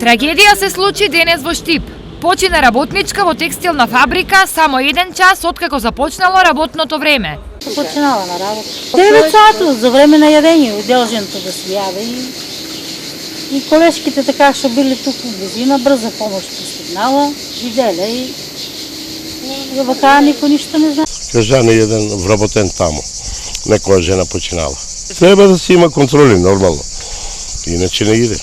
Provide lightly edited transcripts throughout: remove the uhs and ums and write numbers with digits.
Трагедија се случи денес во Штип. Почина работничка во текстилна фабрика само 1 час откако започнало работното време. Починала на работа. 9 сати за време на јадење, удолженото да се јаде и колешките така што били туку в близина, брза помош пристигнала, виделе и за вака никој ништо не знае. Кажани еден вработен таму, некоја жена починала. Треба да се има контроли нормално, иначе не иде.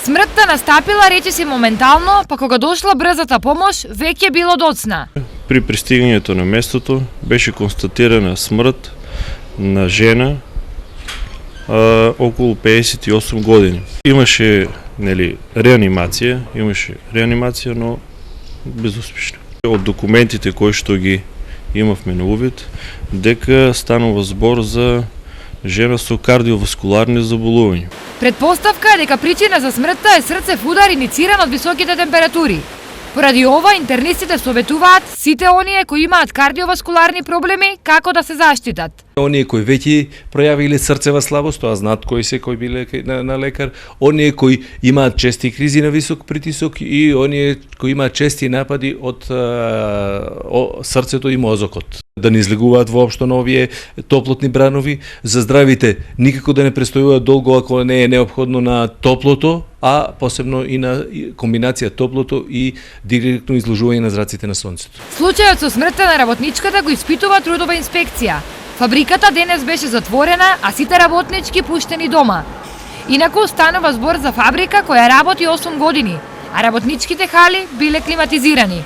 Смртта настапила речиси моментално, па кога дошла брзата помош, веќе било доцна. При пристигањето на местото беше констатирана смрт на жена околу 58 години. Имаше реанимација, но безуспешно. Од документите кои што ги имавме на увид, дека станува збор за жена со кардиоваскуларни заболувања. Предпоставка е дека причина за смртта е срцев удар инициран од високите температури. Поради ова, интернистите советуваат сите оние кои имаат кардиоваскуларни проблеми како да се заштитат. Оние кои веќе пројавиле срцева слабост, тоа знаат кои се кои биле на лекар, оние кои имаат чести кризи на висок притисок и оние кои имаат чести напади од срцето и мозокот. Да не излегуваат воопшто на овие топлотни бранови, за здравите никако да не престојуваат долго ако не е неопходно на топлото, а посебно и на комбинација топлото и директно изложување на зраците на сонцето. Случајот со смртта на работничката го испитува трудова инспекција. Фабриката денес беше затворена, а сите работнички пуштени дома. Инаку станува збор за фабрика која работи 8 години, а работничките хали биле климатизирани.